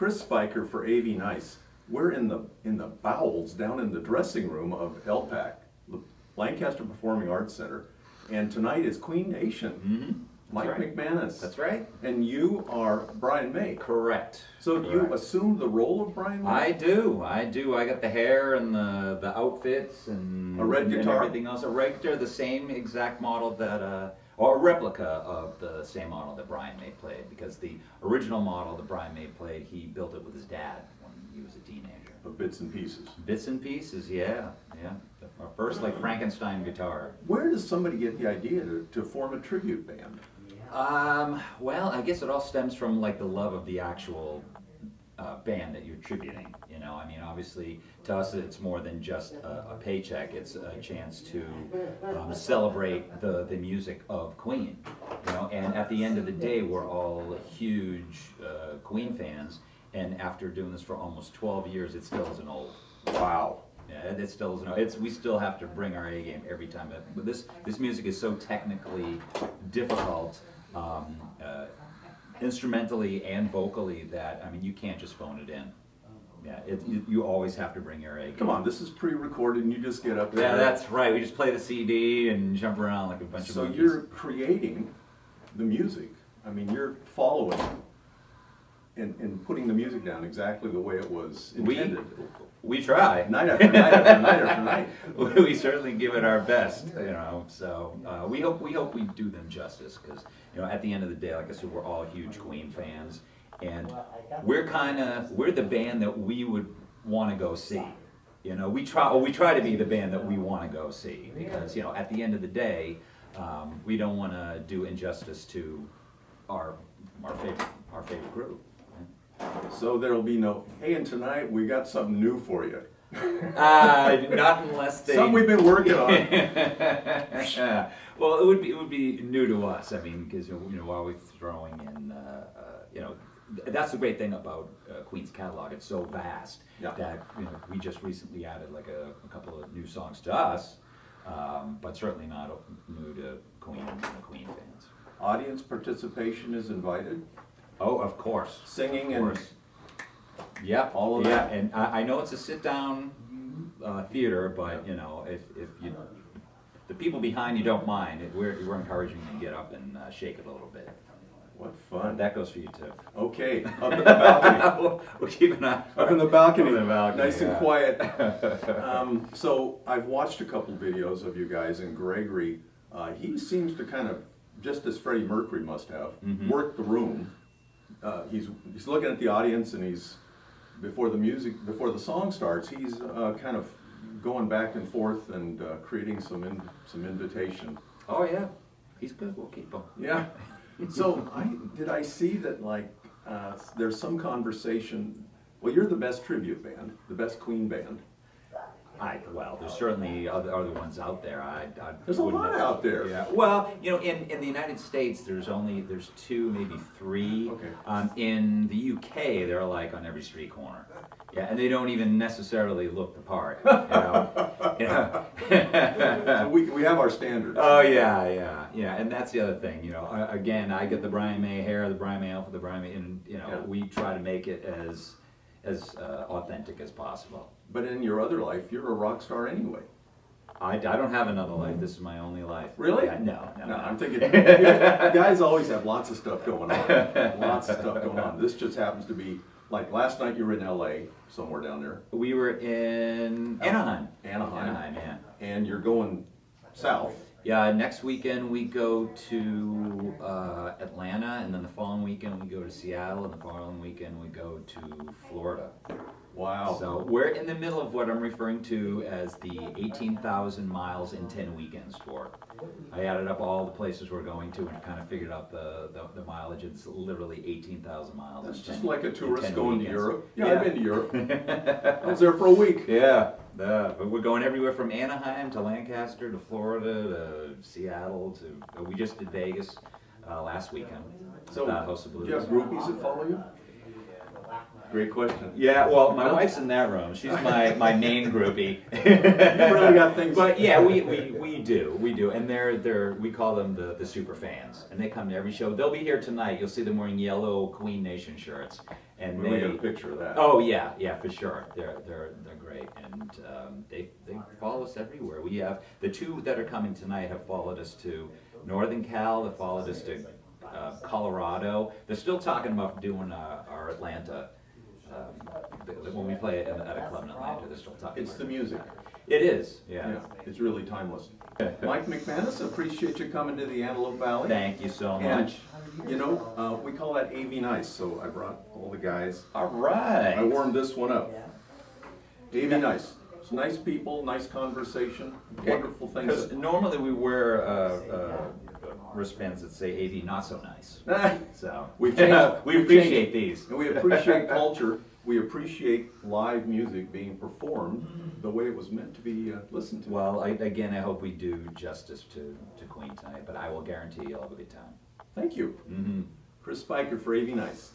Chris Spiker for AV Nice. We're in the bowels down in the dressing room of LPAC, the Lancaster Performing Arts Center, and tonight is Queen Nation. Mm-hmm. Mike right. McManus. That's right. And you are Brian May. Correct. So Correct. you assumed the role of Brian May? I do. I got the hair and the outfits and a red guitar, and everything else. A red guitar, the same exact model that, or a replica of the same model that Brian May played. Because the original model that Brian May played, he built it with his dad when he was a teenager. of bits and pieces. Bits and pieces, yeah. Our first like Frankenstein guitar. Where does somebody get the idea to form a tribute band? Well, I guess it all stems from like the love of the actual band that you're tributing. You know, I mean, obviously to us it's more than just a paycheck. It's a chance to celebrate the music of Queen. You know, and at the end of the day, we're all huge Queen fans. And after doing this for almost 12 years, it still isn't old. Wow. Yeah, it still isn't. We still have to bring our A game every time. But this music is so technically difficult, instrumentally and vocally, that I mean you can't just phone it in. Yeah, you always have to bring your A game. Come on, this is pre-recorded and you just get up there. Yeah, that's right. We just play the CD and jump around like a bunch of monkeys. So you're creating the music. I mean, you're following and putting the music down exactly the way it was intended. We try. Night after night after night after night. We certainly give it our best, you know. So we hope we do them justice, because you know, at the end of the day, like I said, we're all huge Queen fans, and we're the band that we would want to go see. You know, we try to be the band that we want to go see, because you know, at the end of the day, we don't want to do injustice to our favorite group. So there'll be no, hey, and tonight we got something new for you. Not unless they. Something we've been working on. Well, it would be new to us. I mean, because you know, while we're throwing in, you know, that's the great thing about Queen's catalog. It's so vast that you know, we just recently added like a couple of new songs to us, but certainly not new to Queen and Queen fans. Audience participation is invited. Oh, of course. Singing of course. And yep. all of that. Yeah, and I know it's a sit-down theater, but you know, if you the people behind you don't mind, we're encouraging them to get up and shake it a little bit. What fun. That goes for you too. Okay, up in the balcony. We'll keep an eye. Up in the balcony. Up in the balcony, nice and quiet. So I've watched a couple videos of you guys, and Gregory, he seems to kind of, just as Freddie Mercury must have, worked the room. He's looking at the audience, and he's before the song starts, he's kind of going back and forth and creating some invitation. Oh yeah, he's good. We'll keep him. Yeah. So did I see that like there's some conversation? Well, you're the best tribute band, the best Queen band. Well, there's certainly other ones out there. There's a lot out there. Yeah. Well, you know, in the United States, there's two, maybe three. Okay. In the UK, they're like on every street corner. Yeah, and they don't even necessarily look the part. You know. So we have our standards. Oh yeah, and that's the other thing. You know, again, I get the Brian May hair, the Brian May outfit, the Brian May, and you know, we try to make it as authentic as possible. But in your other life, you're a rock star anyway. I don't have another life. This is my only life. Really? Yeah, no. I'm thinking, guys always have lots of stuff going on. Lots of stuff going on. This just happens to be, like last night you were in LA, somewhere down there. We were in Anaheim. Anaheim, yeah. And you're going south. Yeah, next weekend we go to Atlanta, and then the following weekend we go to Seattle, and the following weekend we go to Florida. Wow. So we're in the middle of what I'm referring to as the 18,000 miles in 10 weekends tour. I added up all the places we're going to and kind of figured out the mileage. It's literally 18,000 miles. That's just like a tourist going to Europe. Yeah, Yeah. I've been to Europe. I was there for a week. Yeah, but we're going everywhere from Anaheim to Lancaster to Florida to Seattle to. We just did Vegas last weekend. So, House of Blues. do you have groupies that follow you? Great question. Yeah, well, my wife's in that room. She's my main groupie. You really got things. But yeah, we do, and we call them the super fans, and they come to every show. They'll be here tonight. You'll see them wearing yellow Queen Nation shirts, and We got a picture of that. Oh yeah, for sure. They're great, and they follow us everywhere. We have the two that are coming tonight have followed us to Northern Cal. They followed us to Colorado. They're still talking about doing our Atlanta. When we play at a club in Atlanta, they're still talking. It's the music. It is, yeah. Yeah, it's really timeless. Mike McManus, appreciate you coming to the Antelope Valley. Thank you so And, much. you know, we call that AV Nice, so I brought all the guys. All right. I warmed this one up. AV Nice. It's nice people, nice conversation, wonderful things. Because normally we wear wristbands that say AV not so nice. So We've changed. we appreciate these. And we appreciate culture. We appreciate live music being performed the way it was meant to be listened to. Well, again, I hope we do justice to Queen tonight, but I will guarantee you'll have a good time. Thank you. Mm-hmm. Chris Spiker for AV Nice.